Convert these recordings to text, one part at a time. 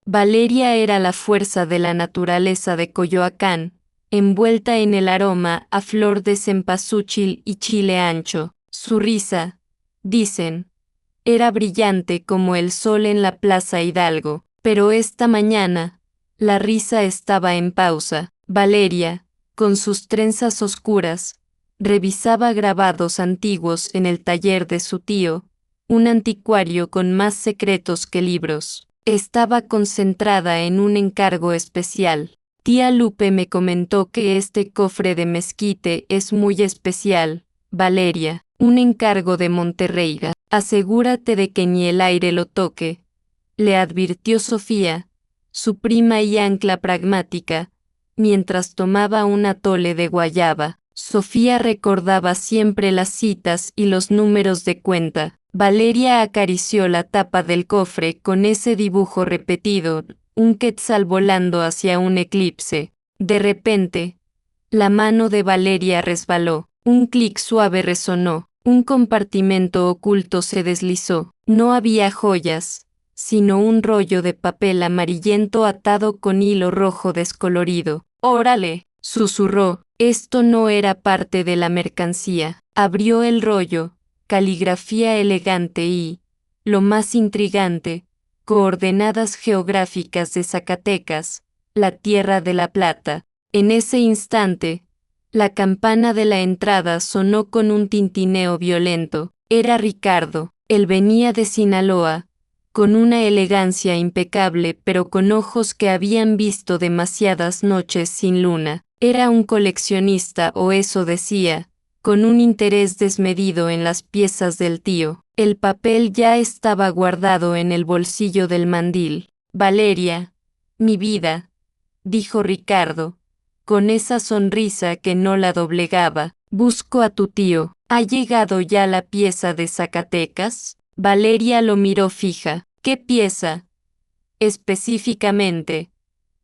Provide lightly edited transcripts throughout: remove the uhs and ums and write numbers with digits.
Valeria era la fuerza de la naturaleza de Coyoacán, envuelta en el aroma a flor de cempasúchil y chile ancho. Su risa, dicen, era brillante como el sol en la Plaza Hidalgo, pero esta mañana, la risa estaba en pausa. Valeria, con sus trenzas oscuras, revisaba grabados antiguos en el taller de su tío, un anticuario con más secretos que libros. Estaba concentrada en un encargo especial. Tía Lupe me comentó que este cofre de mezquite es muy especial, Valeria, un encargo de Monterrey. Asegúrate de que ni el aire lo toque, le advirtió Sofía, su prima y ancla pragmática, mientras tomaba un atole de guayaba. Sofía recordaba siempre las citas y los números de cuenta. Valeria acarició la tapa del cofre con ese dibujo repetido, un quetzal volando hacia un eclipse. De repente, la mano de Valeria resbaló, un clic suave resonó, un compartimento oculto se deslizó. No había joyas, sino un rollo de papel amarillento atado con hilo rojo descolorido. «Órale», susurró, esto no era parte de la mercancía. Abrió el rollo, caligrafía elegante y, lo más intrigante, coordenadas geográficas de Zacatecas, la tierra de la plata. En ese instante, la campana de la entrada sonó con un tintineo violento. Era Ricardo. Él venía de Sinaloa, con una elegancia impecable pero con ojos que habían visto demasiadas noches sin luna. Era un coleccionista, o eso decía, con un interés desmedido en las piezas del tío. El papel ya estaba guardado en el bolsillo del mandil. «Valeria, mi vida», dijo Ricardo, con esa sonrisa que no la doblegaba, «busco a tu tío. ¿Ha llegado ya la pieza de Zacatecas?» Valeria lo miró fija. «¿Qué pieza?» «Específicamente.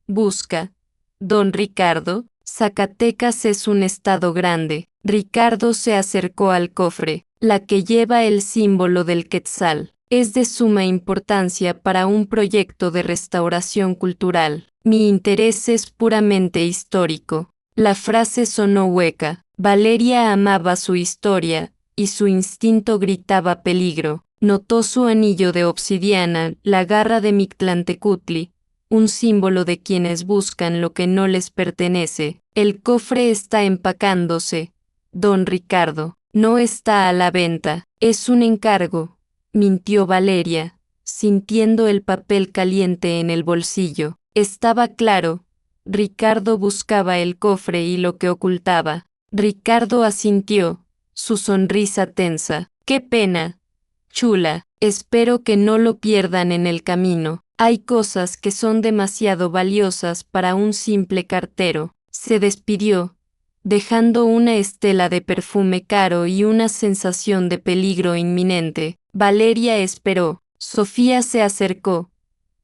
Busca, don Ricardo». «Zacatecas es un estado grande». Ricardo se acercó al cofre. «La que lleva el símbolo del quetzal. Es de suma importancia para un proyecto de restauración cultural. Mi interés es puramente histórico». La frase sonó hueca. Valeria amaba su historia, y su instinto gritaba peligro. Notó su anillo de obsidiana, la garra de Mictlantecutli, un símbolo de quienes buscan lo que no les pertenece. «El cofre está empacándose, don Ricardo. No está a la venta. Es un encargo», mintió Valeria, sintiendo el papel caliente en el bolsillo. Estaba claro. Ricardo buscaba el cofre y lo que ocultaba. Ricardo asintió, su sonrisa tensa. «Qué pena, chula. Espero que no lo pierdan en el camino. Hay cosas que son demasiado valiosas para un simple cartero». Se despidió, dejando una estela de perfume caro y una sensación de peligro inminente. Valeria esperó. Sofía se acercó,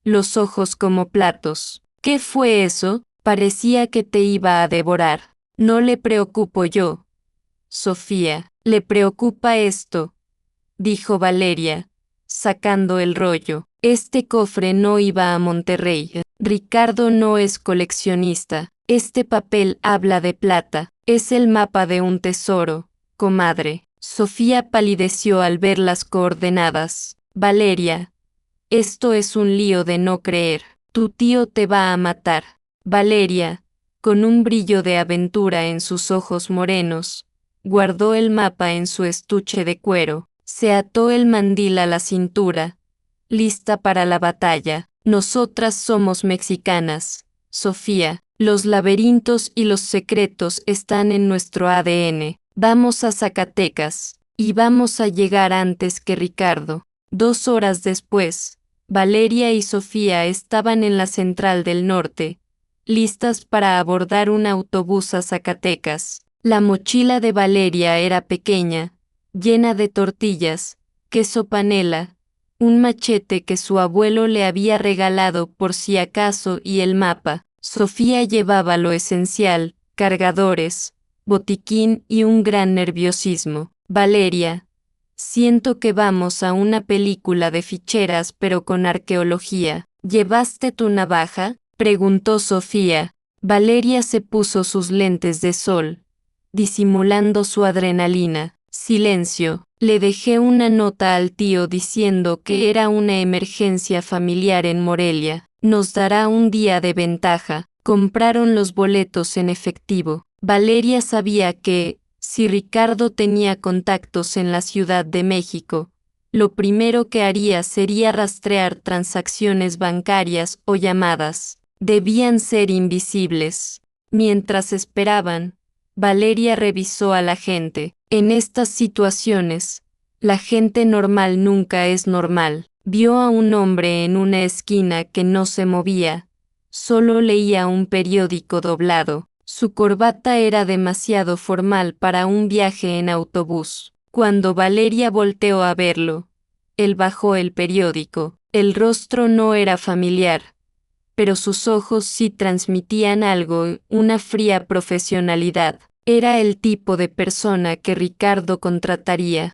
los ojos como platos. «¿Qué fue eso? Parecía que te iba a devorar». «No le preocupo yo, Sofía. Le preocupa esto», dijo Valeria, sacando el rollo. «Este cofre no iba a Monterrey. Ricardo no es coleccionista. Este papel habla de plata. Es el mapa de un tesoro, comadre». Sofía palideció al ver las coordenadas. «Valeria, esto es un lío de no creer. Tu tío te va a matar». Valeria, con un brillo de aventura en sus ojos morenos, guardó el mapa en su estuche de cuero, se ató el mandil a la cintura, lista para la batalla. «Nosotras somos mexicanas, Sofía. Los laberintos y los secretos están en nuestro ADN. Vamos a Zacatecas, y vamos a llegar antes que Ricardo». 2 horas después, Valeria y Sofía estaban en la Central del Norte, listas para abordar un autobús a Zacatecas. La mochila de Valeria era pequeña, llena de tortillas, queso panela, un machete que su abuelo le había regalado por si acaso y el mapa. Sofía llevaba lo esencial, cargadores, botiquín y un gran nerviosismo. «Valeria, siento que vamos a una película de ficheras pero con arqueología». ¿Llevaste tu navaja?, preguntó Sofía. Valeria se puso sus lentes de sol, disimulando su adrenalina. Silencio. Le dejé una nota al tío diciendo que era una emergencia familiar en Morelia. Nos dará un día de ventaja. Compraron los boletos en efectivo. Valeria sabía que, si Ricardo tenía contactos en la Ciudad de México, lo primero que haría sería rastrear transacciones bancarias o llamadas. Debían ser invisibles. Mientras esperaban, Valeria revisó a la gente. En estas situaciones, la gente normal nunca es normal. Vio a un hombre en una esquina que no se movía. Solo leía un periódico doblado. Su corbata era demasiado formal para un viaje en autobús. Cuando Valeria volteó a verlo, él bajó el periódico. El rostro no era familiar, pero sus ojos sí transmitían algo, una fría profesionalidad. Era el tipo de persona que Ricardo contrataría.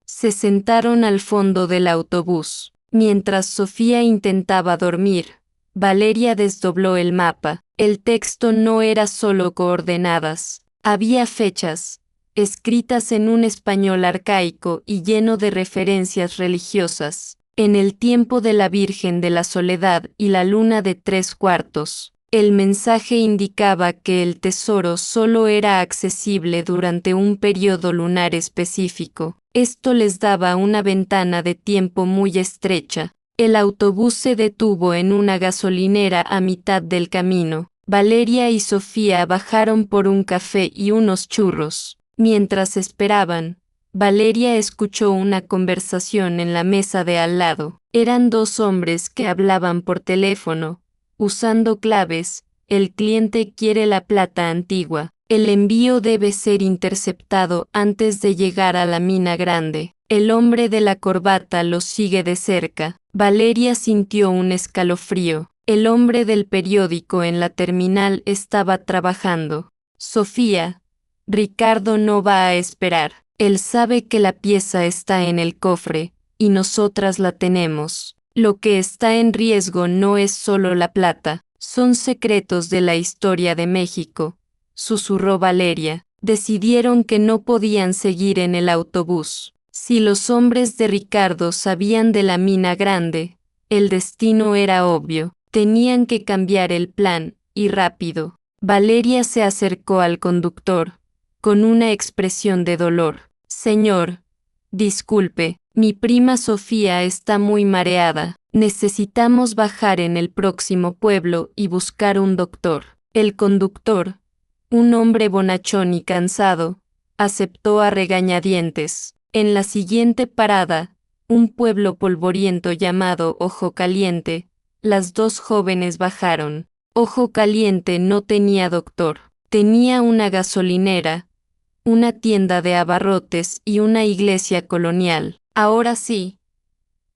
Se sentaron al fondo del autobús. Mientras Sofía intentaba dormir, Valeria desdobló el mapa. El texto no era solo coordenadas. Había fechas, escritas en un español arcaico y lleno de referencias religiosas. En el tiempo de la Virgen de la Soledad y la luna de 3/4. El mensaje indicaba que el tesoro solo era accesible durante un periodo lunar específico. Esto les daba una ventana de tiempo muy estrecha. El autobús se detuvo en una gasolinera a mitad del camino. Valeria y Sofía bajaron por un café y unos churros. Mientras esperaban, Valeria escuchó una conversación en la mesa de al lado. Eran dos hombres que hablaban por teléfono, usando claves. El cliente quiere la plata antigua. El envío debe ser interceptado antes de llegar a la mina grande. El hombre de la corbata los sigue de cerca. Valeria sintió un escalofrío. El hombre del periódico en la terminal estaba trabajando. Sofía, Ricardo no va a esperar. Él sabe que la pieza está en el cofre, y nosotras la tenemos. Lo que está en riesgo no es solo la plata, son secretos de la historia de México, susurró Valeria. Decidieron que no podían seguir en el autobús. Si los hombres de Ricardo sabían de la mina grande, el destino era obvio. Tenían que cambiar el plan, y rápido. Valeria se acercó al conductor, con una expresión de dolor. Señor, disculpe, mi prima Sofía está muy mareada. Necesitamos bajar en el próximo pueblo y buscar un doctor. El conductor, un hombre bonachón y cansado, aceptó a regañadientes. En la siguiente parada, un pueblo polvoriento llamado Ojo Caliente, las dos jóvenes bajaron. Ojo Caliente no tenía doctor, tenía una gasolinera, una tienda de abarrotes y una iglesia colonial. Ahora sí.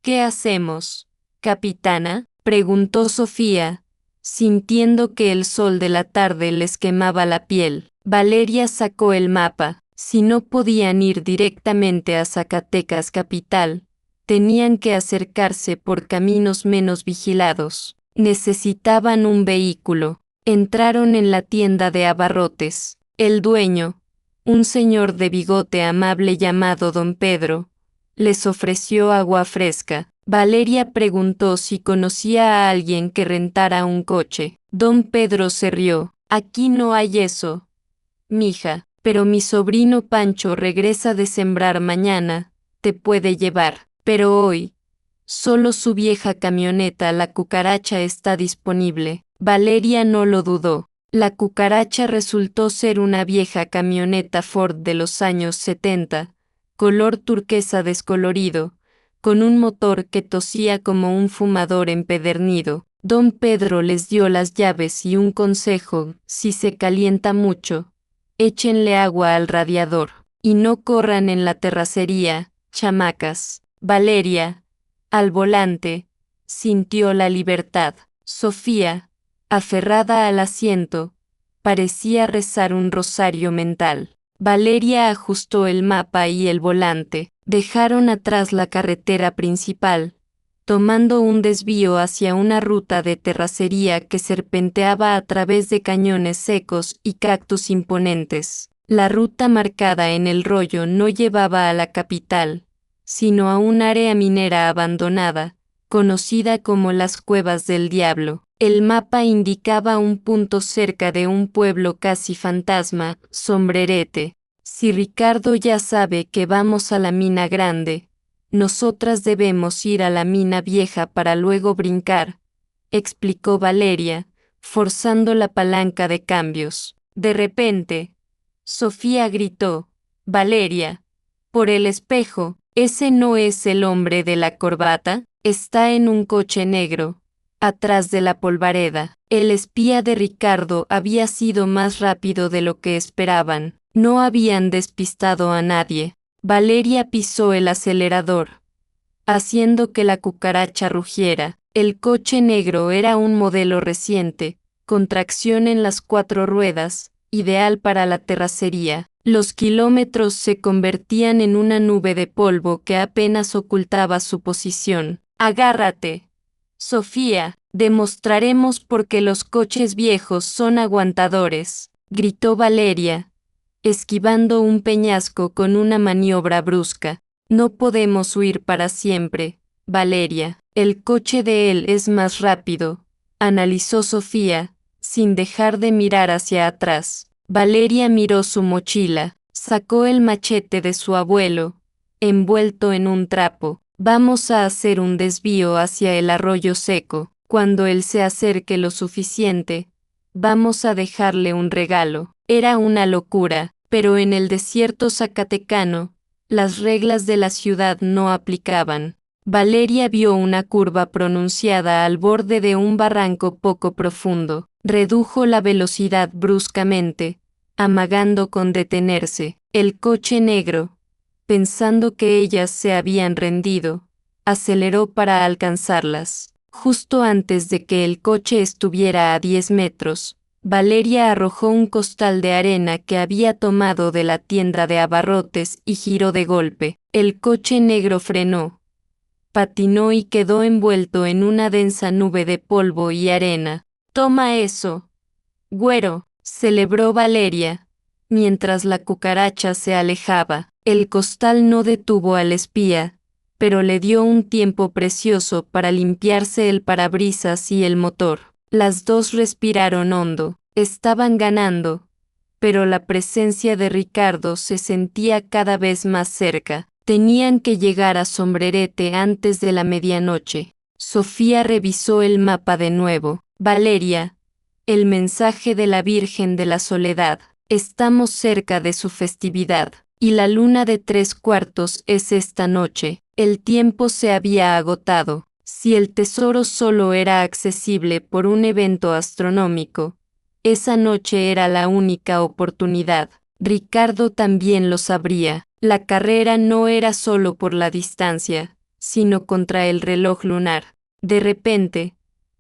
¿Qué hacemos, capitana?, preguntó Sofía, sintiendo que el sol de la tarde les quemaba la piel. Valeria sacó el mapa. Si no podían ir directamente a Zacatecas capital, tenían que acercarse por caminos menos vigilados. Necesitaban un vehículo. Entraron en la tienda de abarrotes. El dueño, un señor de bigote amable llamado Don Pedro, les ofreció agua fresca. Valeria preguntó si conocía a alguien que rentara un coche. Don Pedro se rió. Aquí no hay eso, mija, pero mi sobrino Pancho regresa de sembrar mañana, te puede llevar. Pero hoy, solo su vieja camioneta La Cucaracha está disponible. Valeria no lo dudó. La Cucaracha resultó ser una vieja camioneta Ford de los años 70, color turquesa descolorido, con un motor que tosía como un fumador empedernido. Don Pedro les dio las llaves y un consejo: si se calienta mucho, échenle agua al radiador, y no corran en la terracería, chamacas. Valeria, al volante, sintió la libertad. Sofía, aferrada al asiento, parecía rezar un rosario mental. Valeria ajustó el mapa y el volante. Dejaron atrás la carretera principal, tomando un desvío hacia una ruta de terracería que serpenteaba a través de cañones secos y cactus imponentes. La ruta marcada en el rollo no llevaba a la capital, sino a un área minera abandonada, conocida como las Cuevas del Diablo. El mapa indicaba un punto cerca de un pueblo casi fantasma, Sombrerete. Si Ricardo ya sabe que vamos a la mina grande, nosotras debemos ir a la mina vieja para luego brincar, explicó Valeria, forzando la palanca de cambios. De repente, Sofía gritó, Valeria, por el espejo, ¿ese no es el hombre de la corbata? Está en un coche negro, atrás de la polvareda. El espía de Ricardo había sido más rápido de lo que esperaban. No habían despistado a nadie. Valeria pisó el acelerador, haciendo que la cucaracha rugiera. El coche negro era un modelo reciente, con tracción en las 4 ruedas, ideal para la terracería. Los kilómetros se convertían en una nube de polvo que apenas ocultaba su posición. ¡Agárrate! Sofía, demostraremos por qué los coches viejos son aguantadores, gritó Valeria, esquivando un peñasco con una maniobra brusca. No podemos huir para siempre, Valeria. El coche de él es más rápido, analizó Sofía, sin dejar de mirar hacia atrás. Valeria miró su mochila, sacó el machete de su abuelo, envuelto en un trapo. Vamos a hacer un desvío hacia el arroyo seco. Cuando él se acerque lo suficiente, vamos a dejarle un regalo. Era una locura, pero en el desierto zacatecano, las reglas de la ciudad no aplicaban. Valeria vio una curva pronunciada al borde de un barranco poco profundo. Redujo la velocidad bruscamente, amagando con detenerse. El coche negro, pensando que ellas se habían rendido, aceleró para alcanzarlas. Justo antes de que el coche estuviera a 10 metros, Valeria arrojó un costal de arena que había tomado de la tienda de abarrotes y giró de golpe. El coche negro frenó, patinó y quedó envuelto en una densa nube de polvo y arena. «Toma eso, güero», celebró Valeria, mientras la cucaracha se alejaba. El costal no detuvo al espía, pero le dio un tiempo precioso para limpiarse el parabrisas y el motor. Las dos respiraron hondo. Estaban ganando, pero la presencia de Ricardo se sentía cada vez más cerca. Tenían que llegar a Sombrerete antes de la medianoche. Sofía revisó el mapa de nuevo. Valeria, el mensaje de la Virgen de la Soledad. Estamos cerca de su festividad, y la luna de 3/4 es esta noche. El tiempo se había agotado. Si el tesoro solo era accesible por un evento astronómico, esa noche era la única oportunidad. Ricardo también lo sabría. La carrera no era solo por la distancia, sino contra el reloj lunar. De repente,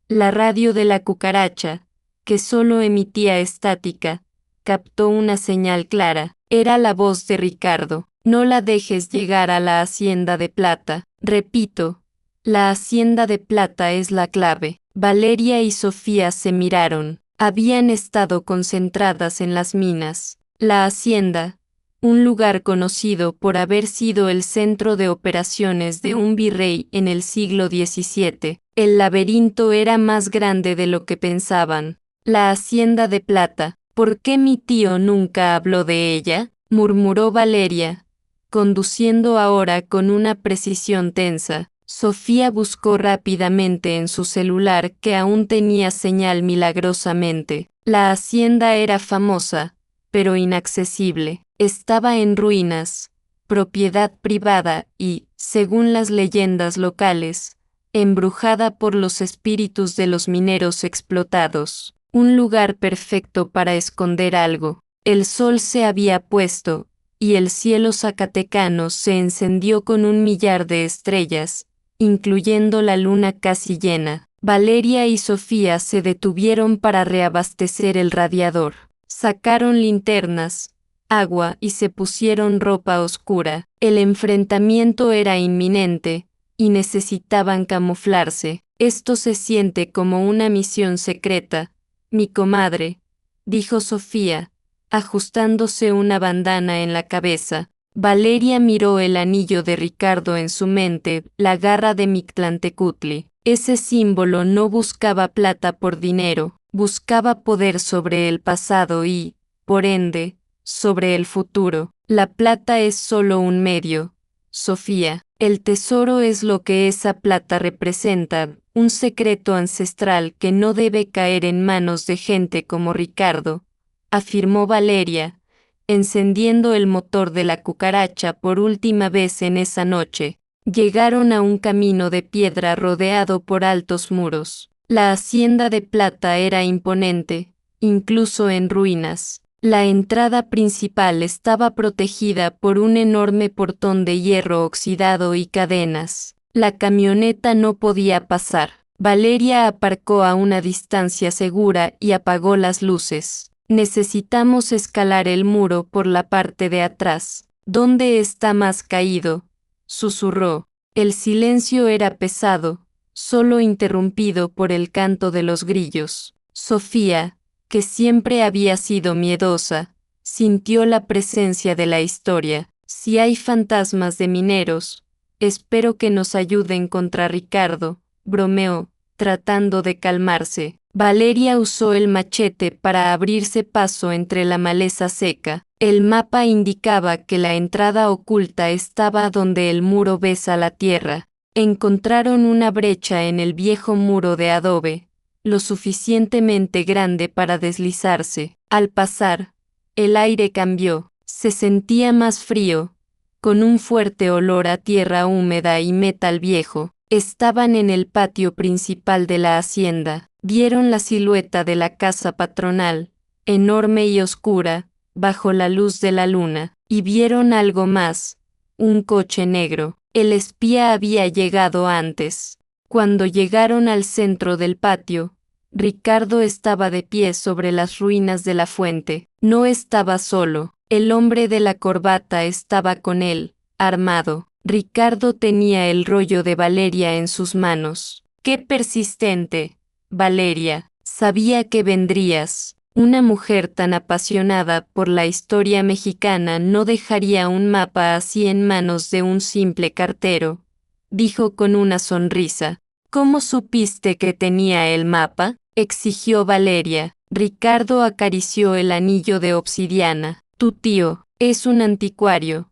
la radio de la cucaracha, que solo emitía estática, captó una señal clara. Era la voz de Ricardo. No la dejes llegar a la Hacienda de Plata. Repito, la Hacienda de Plata es la clave. Valeria y Sofía se miraron. Habían estado concentradas en las minas. La Hacienda, un lugar conocido por haber sido el centro de operaciones de un virrey en el siglo XVII. El laberinto era más grande de lo que pensaban. La Hacienda de Plata. ¿Por qué mi tío nunca habló de ella?, murmuró Valeria, conduciendo ahora con una precisión tensa. Sofía buscó rápidamente en su celular que aún tenía señal milagrosamente. La hacienda era famosa, pero inaccesible. Estaba en ruinas, propiedad privada y, según las leyendas locales, embrujada por los espíritus de los mineros explotados. Un lugar perfecto para esconder algo. El sol se había puesto, y el cielo zacatecano se encendió con 1.000.000 de estrellas, incluyendo la luna casi llena. Valeria y Sofía se detuvieron para reabastecer el radiador. Sacaron linternas, agua y se pusieron ropa oscura. El enfrentamiento era inminente, y necesitaban camuflarse. Esto se siente como una misión secreta, mi comadre, dijo Sofía, ajustándose una bandana en la cabeza. Valeria miró el anillo de Ricardo en su mente, la garra de Mictlantecutli. Ese símbolo no buscaba plata por dinero, buscaba poder sobre el pasado y, por ende, sobre el futuro. La plata es solo un medio, Sofía. El tesoro es lo que esa plata representa, un secreto ancestral que no debe caer en manos de gente como Ricardo, afirmó Valeria, encendiendo el motor de la cucaracha por última vez en esa noche. Llegaron a un camino de piedra rodeado por altos muros. La hacienda de plata era imponente, incluso en ruinas. La entrada principal estaba protegida por un enorme portón de hierro oxidado y cadenas. La camioneta no podía pasar. Valeria aparcó a una distancia segura y apagó las luces. Necesitamos escalar el muro por la parte de atrás. ¿Dónde está más caído?, susurró. El silencio era pesado, solo interrumpido por el canto de los grillos. Sofía, que siempre había sido miedosa, sintió la presencia de la historia. Si hay fantasmas de mineros, espero que nos ayuden contra Ricardo, bromeó, tratando de calmarse. Valeria usó el machete para abrirse paso entre la maleza seca. El mapa indicaba que la entrada oculta estaba donde el muro besa la tierra. Encontraron una brecha en el viejo muro de adobe, lo suficientemente grande para deslizarse. Al pasar, el aire cambió. Se sentía más frío, con un fuerte olor a tierra húmeda y metal viejo. Estaban en el patio principal de la hacienda. Vieron la silueta de la casa patronal, enorme y oscura, bajo la luz de la luna, y vieron algo más, un coche negro. El espía había llegado antes. Cuando llegaron al centro del patio, Ricardo estaba de pie sobre las ruinas de la fuente. No estaba solo. El hombre de la corbata estaba con él, armado. Ricardo tenía el rollo de Valeria en sus manos. ¡Qué persistente, Valeria! Sabía que vendrías. Una mujer tan apasionada por la historia mexicana no dejaría un mapa así en manos de un simple cartero, dijo con una sonrisa. ¿Cómo supiste que tenía el mapa?, exigió Valeria. Ricardo acarició el anillo de obsidiana. Tu tío es un anticuario,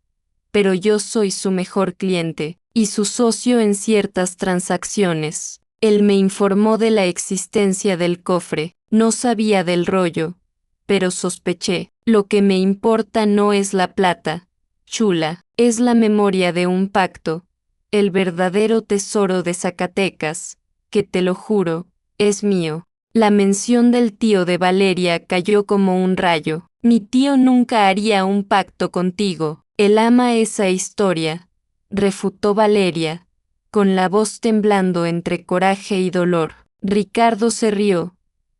pero yo soy su mejor cliente y su socio en ciertas transacciones. Él me informó de la existencia del cofre. No sabía del rollo, pero sospeché. Lo que me importa no es la plata, chula, es la memoria de un pacto, el verdadero tesoro de Zacatecas, que te lo juro, es mío. La mención del tío de Valeria cayó como un rayo. Mi tío nunca haría un pacto contigo. Él ama esa historia, refutó Valeria, con la voz temblando entre coraje y dolor. Ricardo se rió.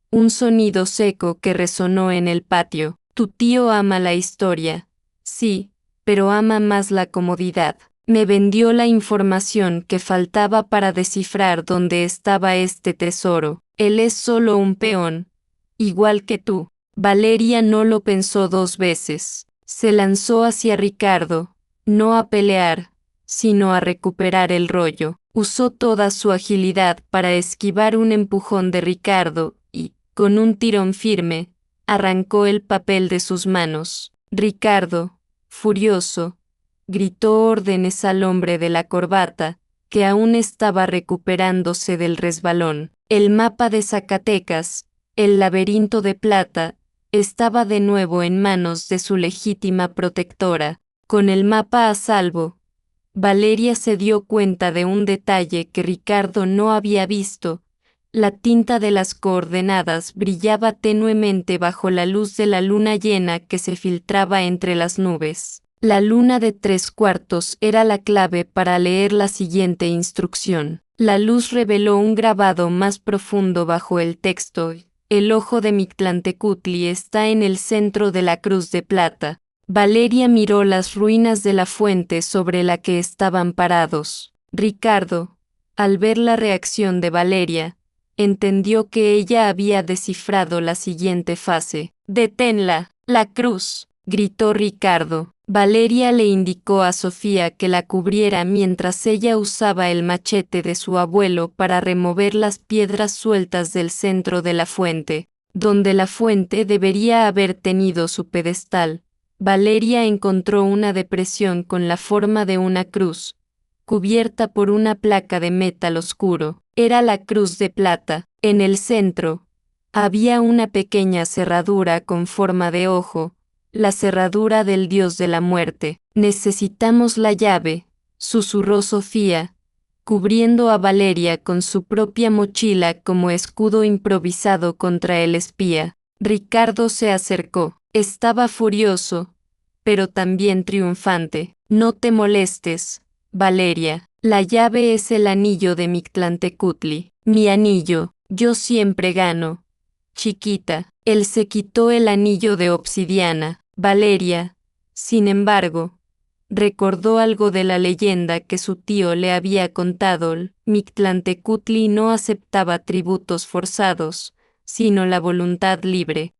Un sonido seco que resonó en el patio. Tu tío ama la historia. Sí, pero ama más la comodidad. Me vendió la información que faltaba para descifrar dónde estaba este tesoro. Él es solo un peón, igual que tú. Valeria no lo pensó dos veces. Se lanzó hacia Ricardo, no a pelear, sino a recuperar el rollo. Usó toda su agilidad para esquivar un empujón de Ricardo y, con un tirón firme, arrancó el papel de sus manos. Ricardo, furioso, gritó órdenes al hombre de la corbata, que aún estaba recuperándose del resbalón. El mapa de Zacatecas, el laberinto de plata, estaba de nuevo en manos de su legítima protectora. Con el mapa a salvo, Valeria se dio cuenta de un detalle que Ricardo no había visto. La tinta de las coordenadas brillaba tenuemente bajo la luz de la luna llena que se filtraba entre las nubes. La luna de 3/4 era la clave para leer la siguiente instrucción. La luz reveló un grabado más profundo bajo el texto. El ojo de Mictlantecutli está en el centro de la cruz de plata. Valeria miró las ruinas de la fuente sobre la que estaban parados. Ricardo, al ver la reacción de Valeria, entendió que ella había descifrado la siguiente fase. «¡Deténla! ¡La cruz!», gritó Ricardo. Valeria le indicó a Sofía que la cubriera mientras ella usaba el machete de su abuelo para remover las piedras sueltas del centro de la fuente, donde la fuente debería haber tenido su pedestal. Valeria encontró una depresión con la forma de una cruz, cubierta por una placa de metal oscuro. Era la cruz de plata. En el centro, había una pequeña cerradura con forma de ojo, la cerradura del dios de la muerte. «Necesitamos la llave», susurró Sofía, cubriendo a Valeria con su propia mochila como escudo improvisado contra el espía. Ricardo se acercó. Estaba furioso, pero también triunfante. «No te molestes, Valeria. La llave es el anillo de Mictlantecutli. Mi anillo. Yo siempre gano. Chiquita». Él se quitó el anillo de obsidiana. Valeria, sin embargo, recordó algo de la leyenda que su tío le había contado. Mictlantecutli no aceptaba tributos forzados, sino la voluntad libre.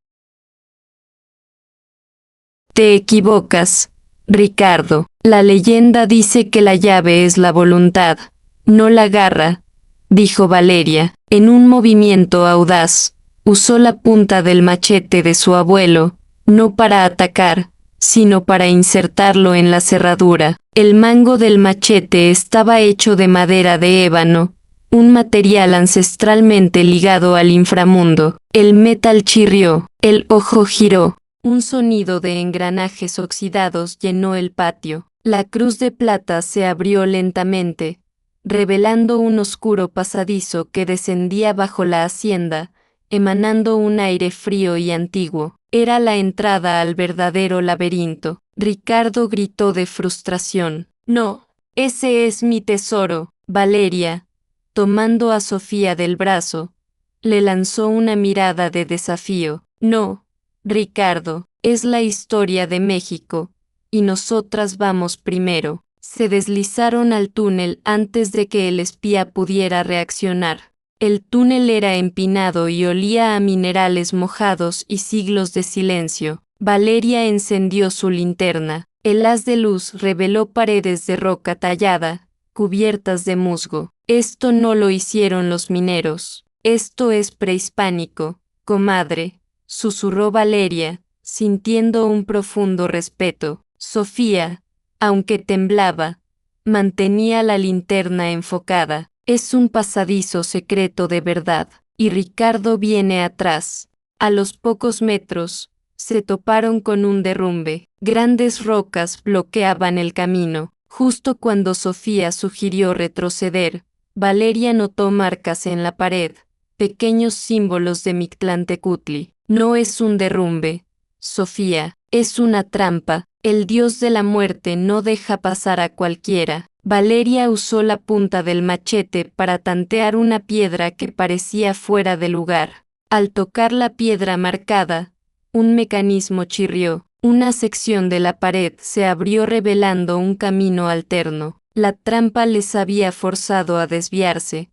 «Te equivocas, Ricardo. La leyenda dice que la llave es la voluntad, no la garra», dijo Valeria. En un movimiento audaz, usó la punta del machete de su abuelo, no para atacar, sino para insertarlo en la cerradura. El mango del machete estaba hecho de madera de ébano, un material ancestralmente ligado al inframundo. El metal chirrió, el ojo giró. Un sonido de engranajes oxidados llenó el patio. La cruz de plata se abrió lentamente, revelando un oscuro pasadizo que descendía bajo la hacienda, emanando un aire frío y antiguo. Era la entrada al verdadero laberinto. Ricardo gritó de frustración. «No, ese es mi tesoro». Valeria, tomando a Sofía del brazo, le lanzó una mirada de desafío. «No, Ricardo, es la historia de México, y nosotras vamos primero». Se deslizaron al túnel antes de que el espía pudiera reaccionar. El túnel era empinado y olía a minerales mojados y siglos de silencio. Valeria encendió su linterna. El haz de luz reveló paredes de roca tallada, cubiertas de musgo. «Esto no lo hicieron los mineros. Esto es prehispánico, comadre», susurró Valeria, sintiendo un profundo respeto. Sofía, aunque temblaba, mantenía la linterna enfocada. «Es un pasadizo secreto de verdad, y Ricardo viene atrás». A los pocos metros, se toparon con un derrumbe. Grandes rocas bloqueaban el camino. Justo cuando Sofía sugirió retroceder, Valeria notó marcas en la pared, pequeños símbolos de Mictlantecutli. «No es un derrumbe, Sofía, es una trampa. El dios de la muerte no deja pasar a cualquiera». Valeria usó la punta del machete para tantear una piedra que parecía fuera de lugar. Al tocar la piedra marcada, un mecanismo chirrió. Una sección de la pared se abrió revelando un camino alterno. La trampa les había forzado a desviarse,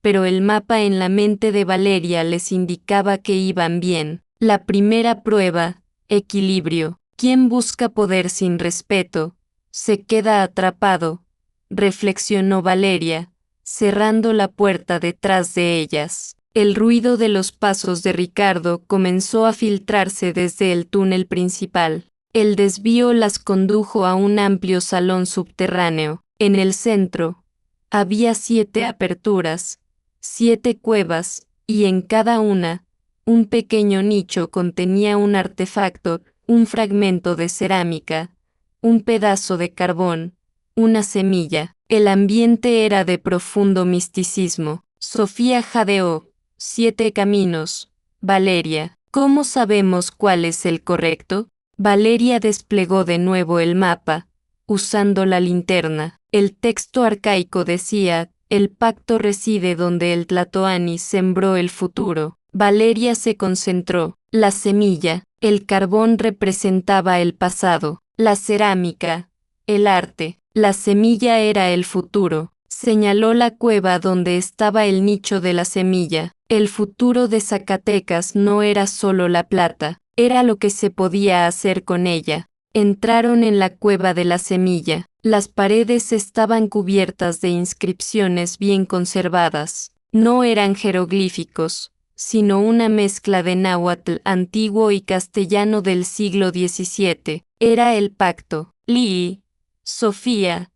pero el mapa en la mente de Valeria les indicaba que iban bien. La primera prueba, equilibrio. Quien busca poder sin respeto, se queda atrapado, reflexionó Valeria, cerrando la puerta detrás de ellas. El ruido de los pasos de Ricardo comenzó a filtrarse desde el túnel principal. El desvío las condujo a un amplio salón subterráneo. En el centro, había 7 aperturas, 7 cuevas, y en cada una, un pequeño nicho contenía un artefacto, un fragmento de cerámica, un pedazo de carbón, una semilla. El ambiente era de profundo misticismo. Sofía jadeó. 7 caminos. Valeria, ¿cómo sabemos cuál es el correcto? Valeria desplegó de nuevo el mapa, usando la linterna. El texto arcaico decía, «El pacto reside donde el Tlatoani sembró el futuro». Valeria se concentró. La semilla, el carbón representaba el pasado, la cerámica, el arte. La semilla era el futuro. Señaló la cueva donde estaba el nicho de la semilla. El futuro de Zacatecas no era solo la plata, era lo que se podía hacer con ella. Entraron en la cueva de la semilla. Las paredes estaban cubiertas de inscripciones bien conservadas. No eran jeroglíficos, sino una mezcla de náhuatl antiguo y castellano del siglo XVII. Era el pacto. Lii, Sofía,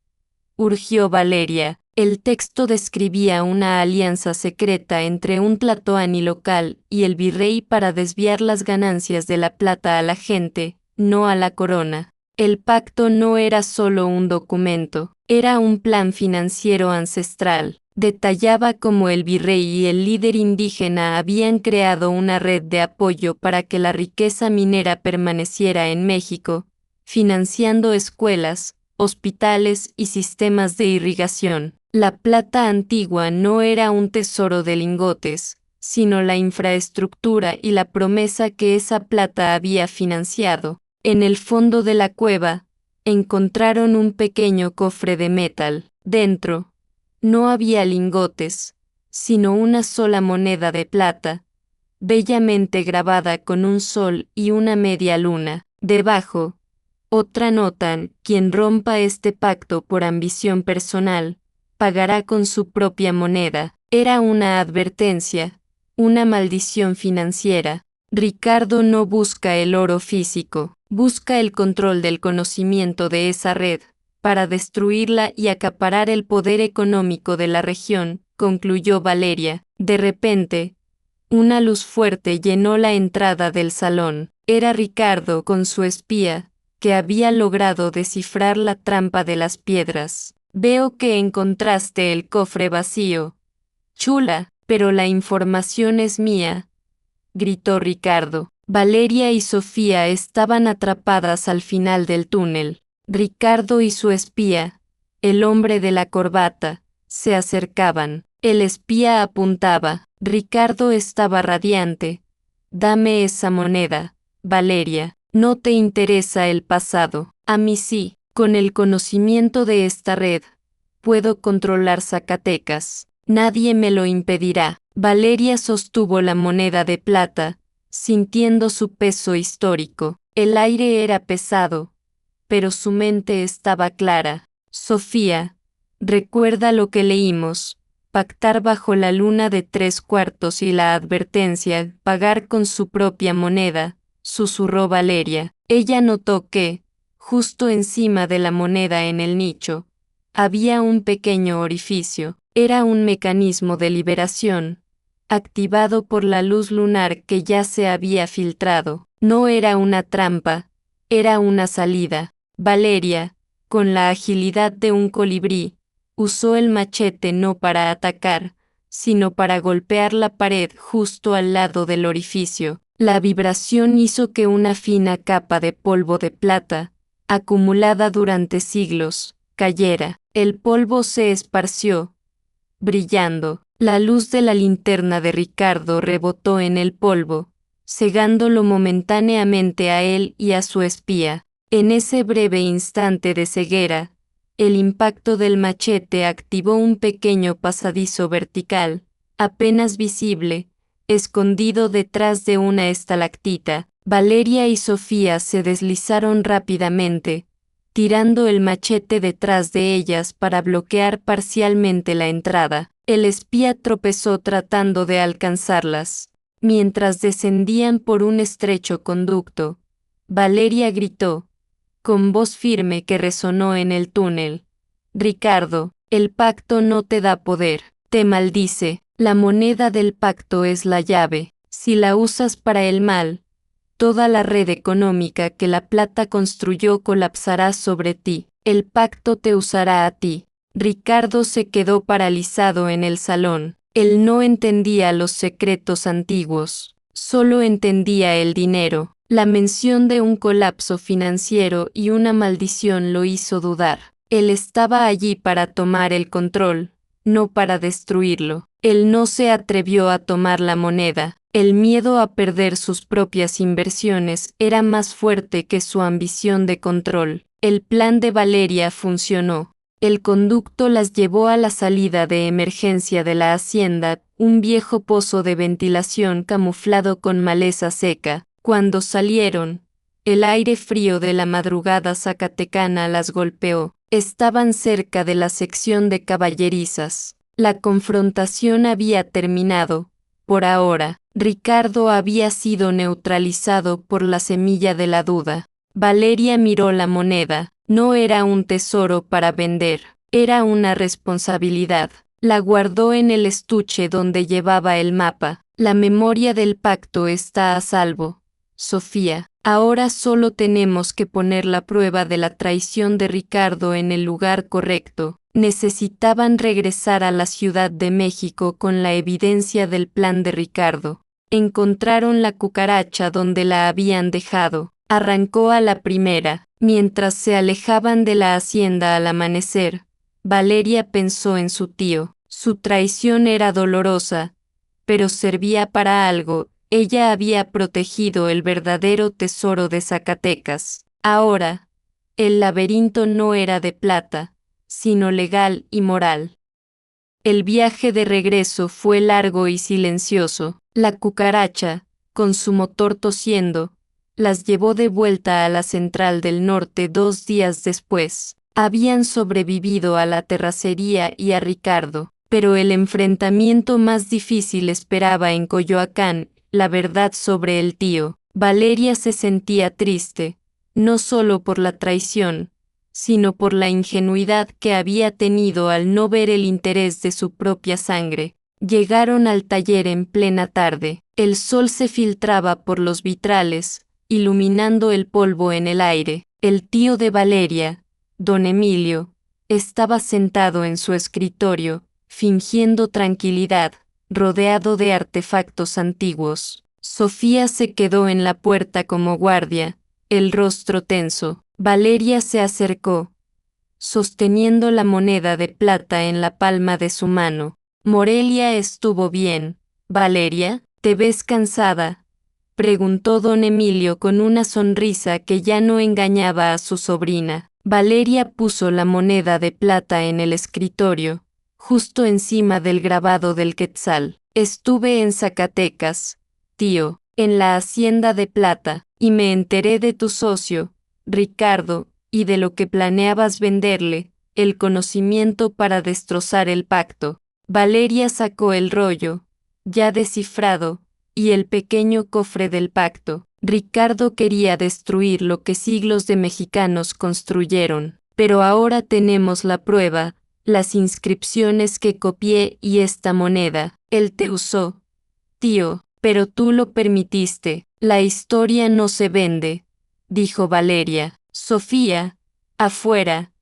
urgió Valeria. El texto describía una alianza secreta entre un tlatoani local y el virrey para desviar las ganancias de la plata a la gente, no a la corona. El pacto no era solo un documento, era un plan financiero ancestral. Detallaba cómo el virrey y el líder indígena habían creado una red de apoyo para que la riqueza minera permaneciera en México, financiando escuelas, hospitales y sistemas de irrigación. La plata antigua no era un tesoro de lingotes, sino la infraestructura y la promesa que esa plata había financiado. En el fondo de la cueva, encontraron un pequeño cofre de metal. Dentro, no había lingotes, sino una sola moneda de plata, bellamente grabada con un sol y una media luna. Debajo, otra nota: quien rompa este pacto por ambición personal, pagará con su propia moneda. Era una advertencia, una maldición financiera. Ricardo no busca el oro físico, busca el control del conocimiento de esa red, para destruirla y acaparar el poder económico de la región, concluyó Valeria. De repente, una luz fuerte llenó la entrada del salón. Era Ricardo con su espía, que había logrado descifrar la trampa de las piedras. Veo que encontraste el cofre vacío. Chula, pero la información es mía, gritó Ricardo. Valeria y Sofía estaban atrapadas al final del túnel. Ricardo y su espía, el hombre de la corbata, se acercaban. El espía apuntaba. Ricardo estaba radiante. Dame esa moneda, Valeria. No te interesa el pasado. A mí sí. Con el conocimiento de esta red, puedo controlar Zacatecas. Nadie me lo impedirá. Valeria sostuvo la moneda de plata, sintiendo su peso histórico. El aire era pesado, pero su mente estaba clara. Sofía, recuerda lo que leímos: pactar bajo la luna de 3/4 y la advertencia: pagar con su propia moneda, susurró Valeria. Ella notó que, justo encima de la moneda en el nicho, había un pequeño orificio. Era un mecanismo de liberación, activado por la luz lunar que ya se había filtrado. No era una trampa, era una salida. Valeria, con la agilidad de un colibrí, usó el machete no para atacar, sino para golpear la pared justo al lado del orificio. La vibración hizo que una fina capa de polvo de plata, acumulada durante siglos, cayera. El polvo se esparció, brillando. La luz de la linterna de Ricardo rebotó en el polvo, cegándolo momentáneamente a él y a su espía. En ese breve instante de ceguera, el impacto del machete activó un pequeño pasadizo vertical, apenas visible, escondido detrás de una estalactita. Valeria y Sofía se deslizaron rápidamente, tirando el machete detrás de ellas para bloquear parcialmente la entrada. El espía tropezó tratando de alcanzarlas. Mientras descendían por un estrecho conducto, Valeria gritó, con voz firme que resonó en el túnel: Ricardo, el pacto no te da poder, te maldice. La moneda del pacto es la llave. Si la usas para el mal, toda la red económica que la plata construyó colapsará sobre ti. El pacto te usará a ti. Ricardo se quedó paralizado en el salón. Él no entendía los secretos antiguos, solo entendía el dinero. La mención de un colapso financiero y una maldición lo hizo dudar. Él estaba allí para tomar el control, no para destruirlo. Él no se atrevió a tomar la moneda. El miedo a perder sus propias inversiones era más fuerte que su ambición de control. El plan de Valeria funcionó. El conducto las llevó a la salida de emergencia de la hacienda, un viejo pozo de ventilación camuflado con maleza seca. Cuando salieron, el aire frío de la madrugada zacatecana las golpeó. Estaban cerca de la sección de caballerizas. La confrontación había terminado. Por ahora, Ricardo había sido neutralizado por la semilla de la duda. Valeria miró la moneda. No era un tesoro para vender, era una responsabilidad. La guardó en el estuche donde llevaba el mapa. La memoria del pacto está a salvo. Sofía, ahora solo tenemos que poner la prueba de la traición de Ricardo en el lugar correcto. Necesitaban regresar a la Ciudad de México con la evidencia del plan de Ricardo. Encontraron la cucaracha donde la habían dejado. Arrancó a la primera. Mientras se alejaban de la hacienda al amanecer, Valeria pensó en su tío. Su traición era dolorosa, pero servía para algo. Ella había protegido el verdadero tesoro de Zacatecas. Ahora, el laberinto no era de plata, sino legal y moral. El viaje de regreso fue largo y silencioso. La cucaracha, con su motor tosiendo, las llevó de vuelta a la Central del Norte 2 días después. Habían sobrevivido a la terracería y a Ricardo, pero el enfrentamiento más difícil esperaba en Coyoacán, la verdad sobre el tío. Valeria se sentía triste, no solo por la traición, sino por la ingenuidad que había tenido al no ver el interés de su propia sangre. Llegaron al taller en plena tarde. El sol se filtraba por los vitrales, iluminando el polvo en el aire. El tío de Valeria, don Emilio, estaba sentado en su escritorio, fingiendo tranquilidad, rodeado de artefactos antiguos. Sofía se quedó en la puerta como guardia, el rostro tenso. Valeria se acercó, sosteniendo la moneda de plata en la palma de su mano. Morelia estuvo bien. Valeria, ¿te ves cansada?, preguntó don Emilio con una sonrisa que ya no engañaba a su sobrina. Valeria puso la moneda de plata en el escritorio, justo encima del grabado del quetzal. Estuve en Zacatecas, tío, en la hacienda de plata, y me enteré de tu socio, Ricardo, y de lo que planeabas venderle, el conocimiento para destrozar el pacto. Valeria sacó el rollo, ya descifrado, y el pequeño cofre del pacto. Ricardo quería destruir lo que siglos de mexicanos construyeron, pero ahora tenemos la prueba, las inscripciones que copié y esta moneda. Él te usó, tío, pero tú lo permitiste. La historia no se vende, dijo Valeria. Sofía, afuera,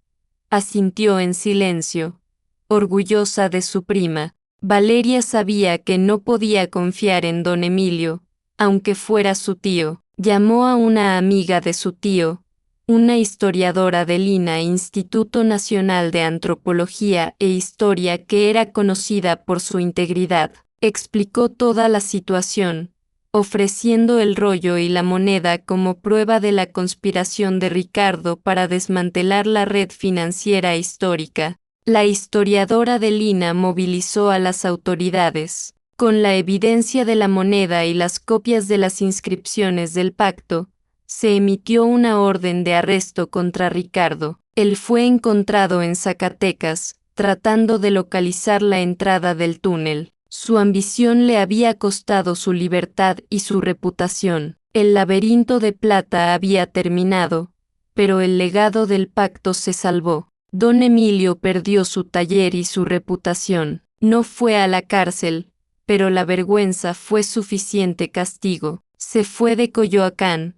asintió en silencio, orgullosa de su prima. Valeria sabía que no podía confiar en don Emilio, aunque fuera su tío. Llamó a una amiga de su tío, una historiadora del Instituto Nacional de Antropología e Historia que era conocida por su integridad. Explicó toda la situación, ofreciendo el rollo y la moneda como prueba de la conspiración de Ricardo para desmantelar la red financiera histórica. La historiadora de Lina movilizó a las autoridades. Con la evidencia de la moneda y las copias de las inscripciones del pacto, se emitió una orden de arresto contra Ricardo. Él fue encontrado en Zacatecas, tratando de localizar la entrada del túnel. Su ambición le había costado su libertad y su reputación. El laberinto de plata había terminado, pero el legado del pacto se salvó. Don Emilio perdió su taller y su reputación. No fue a la cárcel, pero la vergüenza fue suficiente castigo. Se fue de Coyoacán,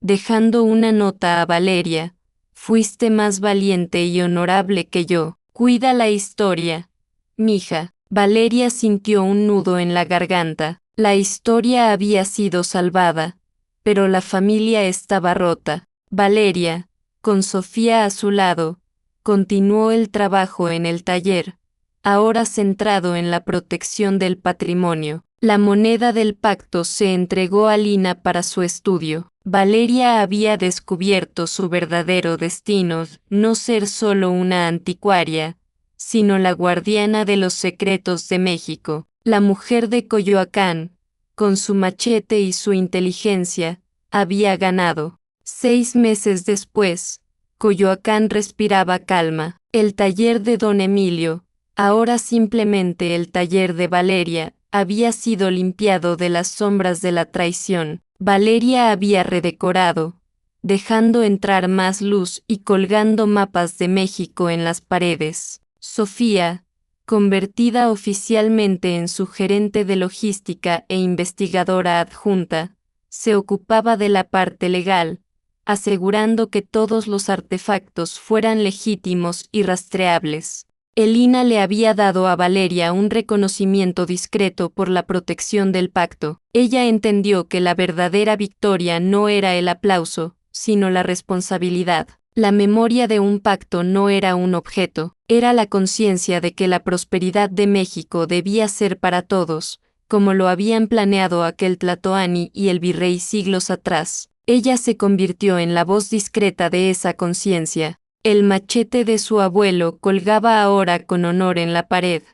dejando una nota a Valeria. Fuiste más valiente y honorable que yo. Cuida la historia, mija. Valeria sintió un nudo en la garganta. La historia había sido salvada, pero la familia estaba rota. Valeria, con Sofía a su lado, continuó el trabajo en el taller, ahora centrado en la protección del patrimonio. La moneda del pacto se entregó a Lina para su estudio. Valeria había descubierto su verdadero destino, no ser solo una anticuaria, sino la guardiana de los secretos de México, la mujer de Coyoacán, con su machete y su inteligencia, había ganado. 6 meses después, Coyoacán respiraba calma. El taller de don Emilio, ahora simplemente el taller de Valeria, había sido limpiado de las sombras de la traición. Valeria había redecorado, dejando entrar más luz y colgando mapas de México en las paredes. Sofía, convertida oficialmente en su gerente de logística e investigadora adjunta, se ocupaba de la parte legal, asegurando que todos los artefactos fueran legítimos y rastreables. Elina le había dado a Valeria un reconocimiento discreto por la protección del pacto. Ella entendió que la verdadera victoria no era el aplauso, sino la responsabilidad. La memoria de un pacto no era un objeto, era la conciencia de que la prosperidad de México debía ser para todos, como lo habían planeado aquel Tlatoani y el virrey siglos atrás. Ella se convirtió en la voz discreta de esa conciencia. El machete de su abuelo colgaba ahora con honor en la pared,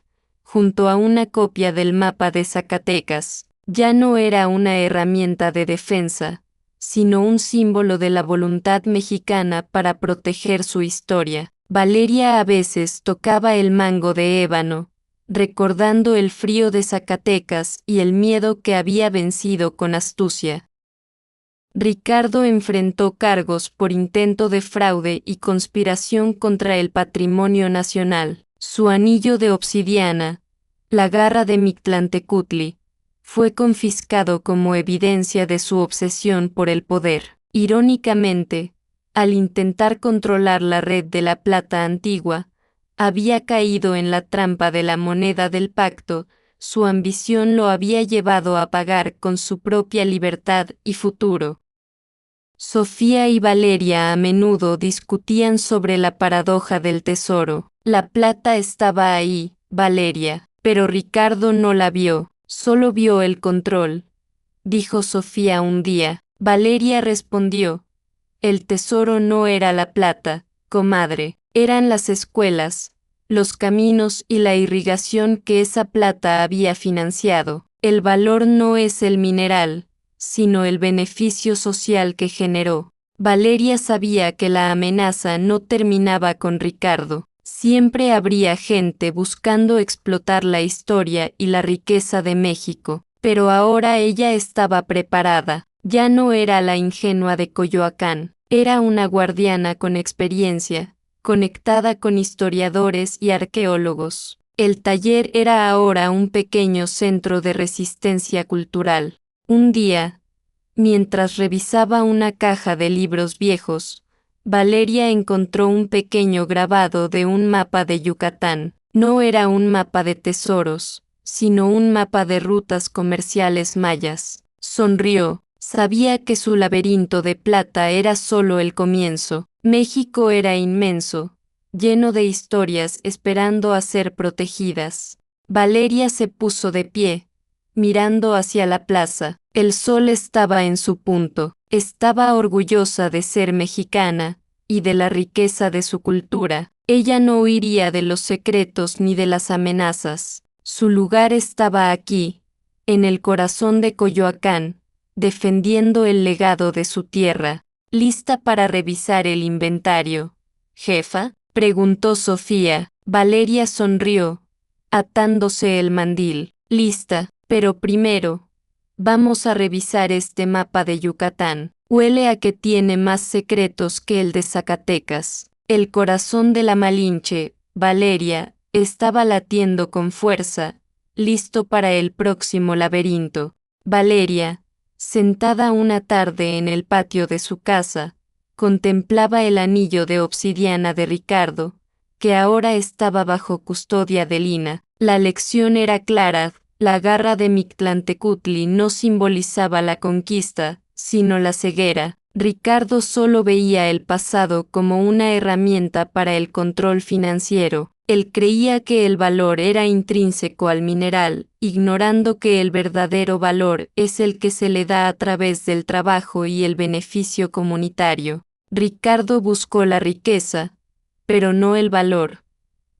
junto a una copia del mapa de Zacatecas. Ya no era una herramienta de defensa, sino un símbolo de la voluntad mexicana para proteger su historia. Valeria a veces tocaba el mango de ébano, recordando el frío de Zacatecas y el miedo que había vencido con astucia. Ricardo enfrentó cargos por intento de fraude y conspiración contra el patrimonio nacional. Su anillo de obsidiana, la garra de Mictlantecutli, fue confiscado como evidencia de su obsesión por el poder. Irónicamente, al intentar controlar la red de la plata antigua, había caído en la trampa de la moneda del pacto. Su ambición lo había llevado a pagar con su propia libertad y futuro. Sofía y Valeria a menudo discutían sobre la paradoja del tesoro. La plata estaba ahí, Valeria, pero Ricardo no la vio, solo vio el control, dijo Sofía un día. Valeria respondió: el tesoro no era la plata, comadre, eran las escuelas, los caminos y la irrigación que esa plata había financiado. El valor no es el mineral, sino el beneficio social que generó. Valeria sabía que la amenaza no terminaba con Ricardo. Siempre habría gente buscando explotar la historia y la riqueza de México, pero ahora ella estaba preparada. Ya no era la ingenua de Coyoacán, era una guardiana con experiencia, conectada con historiadores y arqueólogos. El taller era ahora un pequeño centro de resistencia cultural. Un día, mientras revisaba una caja de libros viejos, Valeria encontró un pequeño grabado de un mapa de Yucatán. No era un mapa de tesoros, sino un mapa de rutas comerciales mayas. Sonrió, sabía que su laberinto de plata era solo el comienzo. México era inmenso, lleno de historias esperando a ser protegidas. Valeria se puso de pie, mirando hacia la plaza. El sol estaba en su punto. Estaba orgullosa de ser mexicana y de la riqueza de su cultura. Ella no huiría de los secretos ni de las amenazas. Su lugar estaba aquí, en el corazón de Coyoacán, defendiendo el legado de su tierra. ¿Lista para revisar el inventario, jefa?, preguntó Sofía. Valeria sonrió, atándose el mandil. Lista, pero primero, vamos a revisar este mapa de Yucatán. Huele a que tiene más secretos que el de Zacatecas. El corazón de la Malinche, Valeria, estaba latiendo con fuerza, listo para el próximo laberinto. Valeria, sentada una tarde en el patio de su casa, contemplaba el anillo de obsidiana de Ricardo, que ahora estaba bajo custodia de Lina. La lección era clara. La garra de Mictlantecutli no simbolizaba la conquista, sino la ceguera. Ricardo solo veía el pasado como una herramienta para el control financiero. Él creía que el valor era intrínseco al mineral, ignorando que el verdadero valor es el que se le da a través del trabajo y el beneficio comunitario. Ricardo buscó la riqueza, pero no el valor.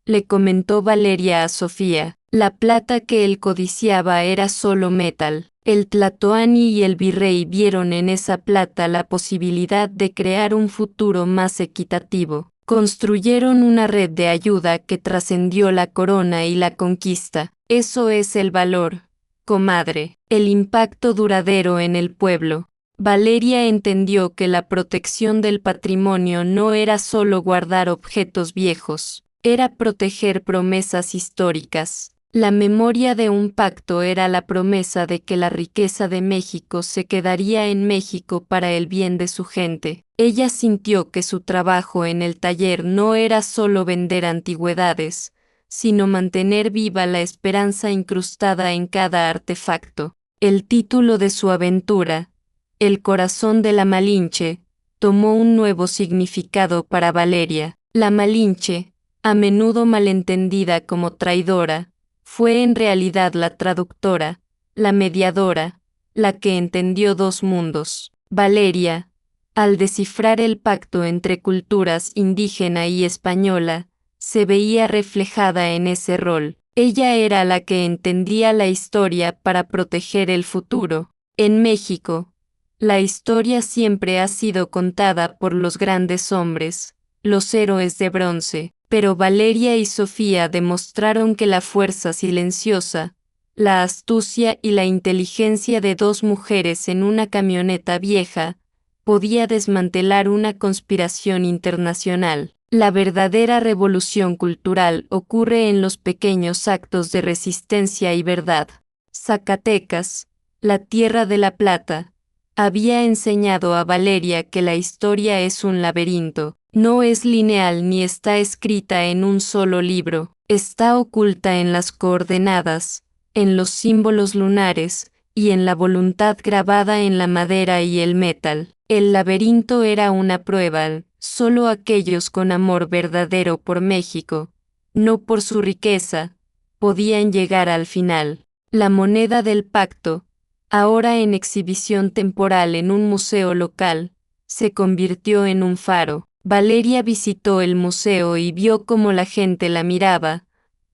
Le comentó Valeria a Sofía, la plata que él codiciaba era solo metal. El tlatoani y el virrey vieron en esa plata la posibilidad de crear un futuro más equitativo. Construyeron una red de ayuda que trascendió la corona y la conquista. Eso es el valor, comadre, el impacto duradero en el pueblo. Valeria entendió que la protección del patrimonio no era solo guardar objetos viejos, era proteger promesas históricas. La memoria de un pacto era la promesa de que la riqueza de México se quedaría en México para el bien de su gente. Ella sintió que su trabajo en el taller no era solo vender antigüedades, sino mantener viva la esperanza incrustada en cada artefacto. El título de su aventura, El corazón de la Malinche, tomó un nuevo significado para Valeria. La Malinche, a menudo malentendida como traidora, fue en realidad la traductora, la mediadora, la que entendió dos mundos. Valeria, al descifrar el pacto entre culturas indígena y española, se veía reflejada en ese rol. Ella era la que entendía la historia para proteger el futuro. En México, la historia siempre ha sido contada por los grandes hombres, los héroes de bronce, pero Valeria y Sofía demostraron que la fuerza silenciosa, la astucia y la inteligencia de dos mujeres en una camioneta vieja, podía desmantelar una conspiración internacional. La verdadera revolución cultural ocurre en los pequeños actos de resistencia y verdad. Zacatecas, la tierra de la plata, había enseñado a Valeria que la historia es un laberinto. No es lineal ni está escrita en un solo libro, está oculta en las coordenadas, en los símbolos lunares, y en la voluntad grabada en la madera y el metal. El laberinto era una prueba, solo aquellos con amor verdadero por México, no por su riqueza, podían llegar al final. La moneda del pacto, ahora en exhibición temporal en un museo local, se convirtió en un faro. Valeria visitó el museo y vio cómo la gente la miraba,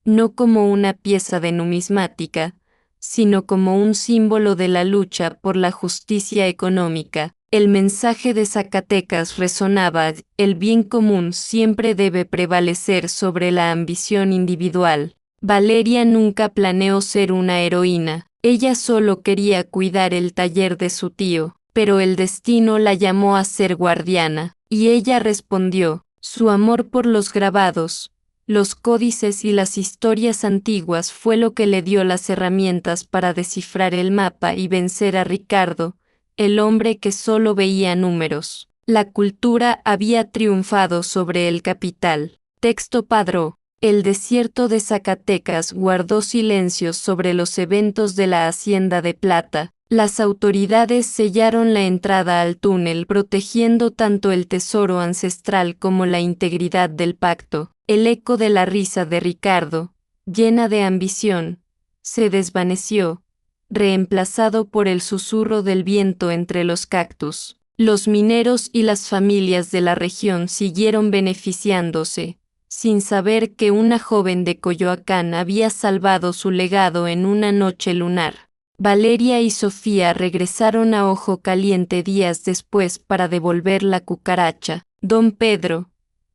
no como una pieza de numismática, sino como un símbolo de la lucha por la justicia económica. El mensaje de Zacatecas resonaba: el bien común siempre debe prevalecer sobre la ambición individual. Valeria nunca planeó ser una heroína, ella solo quería cuidar el taller de su tío, pero el destino la llamó a ser guardiana. Y ella respondió, su amor por los grabados, los códices y las historias antiguas fue lo que le dio las herramientas para descifrar el mapa y vencer a Ricardo, el hombre que solo veía números. La cultura había triunfado sobre el capital. Texto Padró. El desierto de Zacatecas guardó silencio sobre los eventos de la Hacienda de Plata. Las autoridades sellaron la entrada al túnel protegiendo tanto el tesoro ancestral como la integridad del pacto. El eco de la risa de Ricardo, llena de ambición, se desvaneció, reemplazado por el susurro del viento entre los cactus. Los mineros y las familias de la región siguieron beneficiándose, sin saber que una joven de Coyoacán había salvado su legado en una noche lunar. Valeria y Sofía regresaron a Ojo Caliente días después para devolver la cucaracha. Don Pedro,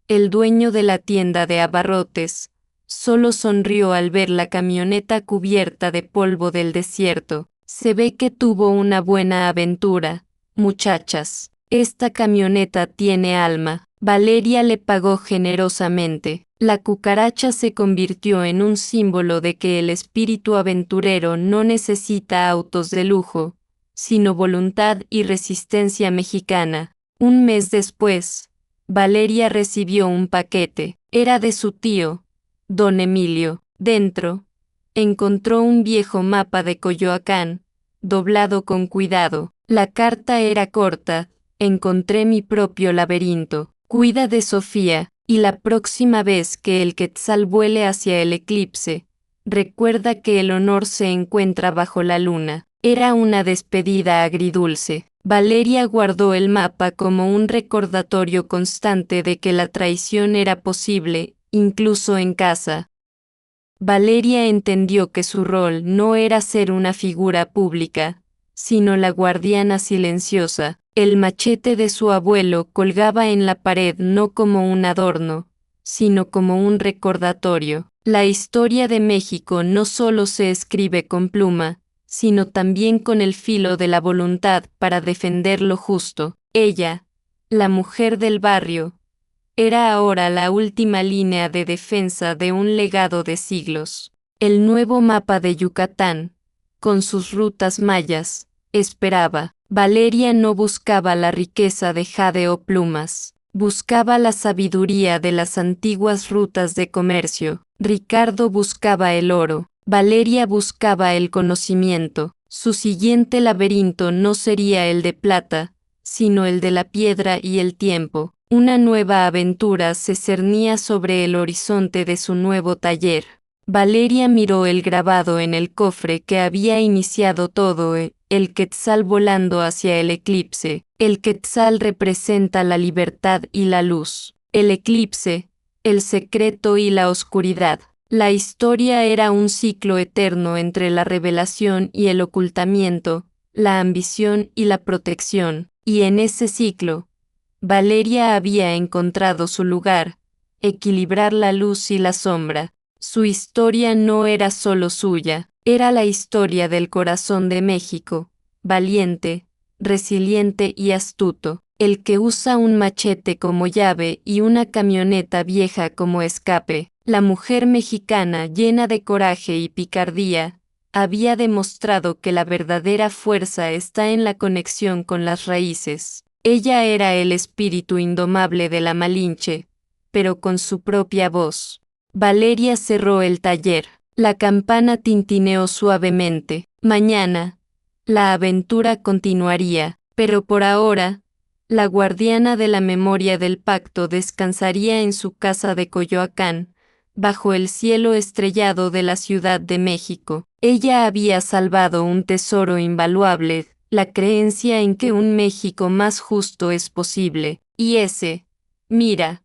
el dueño de la tienda de abarrotes, solo sonrió al ver la camioneta cubierta de polvo del desierto. Se ve que tuvo una buena aventura, muchachas. Esta camioneta tiene alma. Valeria le pagó generosamente. La cucaracha se convirtió en un símbolo de que el espíritu aventurero no necesita autos de lujo, sino voluntad y resistencia mexicana. Un mes después, Valeria recibió un paquete. Era de su tío, don Emilio. Dentro, encontró un viejo mapa de Coyoacán, doblado con cuidado. La carta era corta, encontré mi propio laberinto. Cuida de Sofía, y la próxima vez que el Quetzal vuele hacia el eclipse, recuerda que el honor se encuentra bajo la luna. Era una despedida agridulce. Valeria guardó el mapa como un recordatorio constante de que la traición era posible, incluso en casa. Valeria entendió que su rol no era ser una figura pública, sino la guardiana silenciosa. El machete de su abuelo colgaba en la pared no como un adorno, sino como un recordatorio. La historia de México no solo se escribe con pluma, sino también con el filo de la voluntad para defender lo justo. Ella, la mujer del barrio, era ahora la última línea de defensa de un legado de siglos. El nuevo mapa de Yucatán, con sus rutas mayas, esperaba. Valeria no buscaba la riqueza de jade o plumas, buscaba la sabiduría de las antiguas rutas de comercio. Ricardo buscaba el oro, Valeria buscaba el conocimiento. Su siguiente laberinto no sería el de plata, sino el de la piedra y el tiempo. Una nueva aventura se cernía sobre el horizonte de su nuevo taller. Valeria miró el grabado en el cofre que había iniciado todo, el Quetzal volando hacia el eclipse. El Quetzal representa la libertad y la luz. El eclipse, el secreto y la oscuridad. La historia era un ciclo eterno entre la revelación y el ocultamiento, la ambición y la protección, y en ese ciclo, Valeria había encontrado su lugar, equilibrar la luz y la sombra. Su historia no era solo suya, era la historia del corazón de México, valiente, resiliente y astuto, el que usa un machete como llave y una camioneta vieja como escape. La mujer mexicana, llena de coraje y picardía, había demostrado que la verdadera fuerza está en la conexión con las raíces. Ella era el espíritu indomable de la Malinche, pero con su propia voz. Valeria cerró el taller. La campana tintineó suavemente. Mañana, la aventura continuaría, pero por ahora, la guardiana de la memoria del pacto descansaría en su casa de Coyoacán, bajo el cielo estrellado de la Ciudad de México. Ella había salvado un tesoro invaluable, la creencia en que un México más justo es posible, y ese, mira,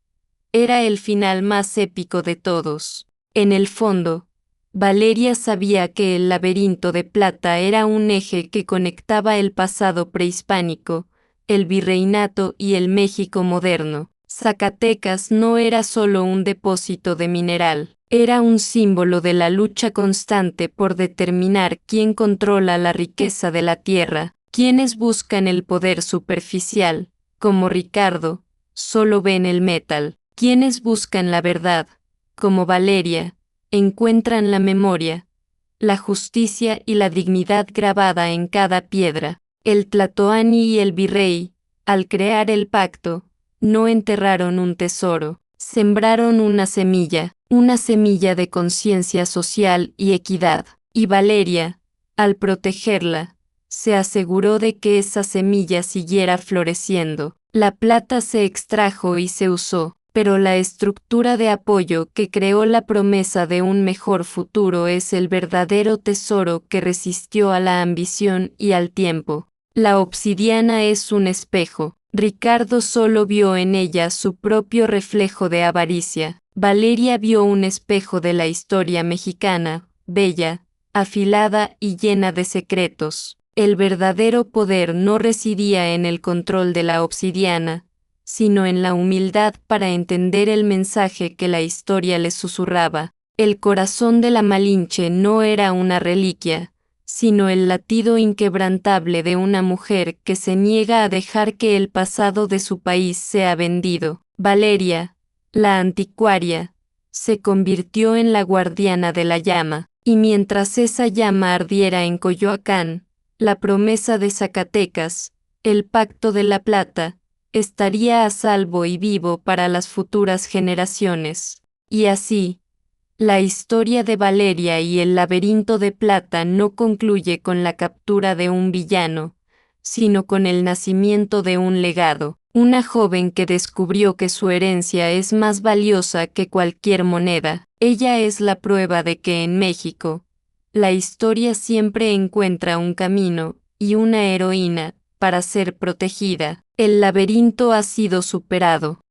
era el final más épico de todos. En el fondo, Valeria sabía que el laberinto de plata era un eje que conectaba el pasado prehispánico, el virreinato y el México moderno. Zacatecas no era solo un depósito de mineral, era un símbolo de la lucha constante por determinar quién controla la riqueza de la tierra. Quienes buscan el poder superficial, como Ricardo, solo ven el metal. Quienes buscan la verdad, como Valeria, encuentran la memoria, la justicia y la dignidad grabada en cada piedra. El Tlatoani y el virrey, al crear el pacto, no enterraron un tesoro, sembraron una semilla de conciencia social y equidad, y Valeria, al protegerla, se aseguró de que esa semilla siguiera floreciendo. La plata se extrajo y se usó, pero la estructura de apoyo que creó la promesa de un mejor futuro es el verdadero tesoro que resistió a la ambición y al tiempo. La obsidiana es un espejo. Ricardo solo vio en ella su propio reflejo de avaricia. Valeria vio un espejo de la historia mexicana, bella, afilada y llena de secretos. El verdadero poder no residía en el control de la obsidiana, sino en la humildad para entender el mensaje que la historia le susurraba. El corazón de la Malinche no era una reliquia, sino el latido inquebrantable de una mujer que se niega a dejar que el pasado de su país sea vendido. Valeria, la anticuaria, se convirtió en la guardiana de la llama, y mientras esa llama ardiera en Coyoacán, la promesa de Zacatecas, el pacto de la plata, estaría a salvo y vivo para las futuras generaciones. Y así, la historia de Valeria y el laberinto de plata no concluye con la captura de un villano, sino con el nacimiento de un legado, una joven que descubrió que su herencia es más valiosa que cualquier moneda. Ella es la prueba de que en México, la historia siempre encuentra un camino y una heroína para ser protegida. El laberinto ha sido superado.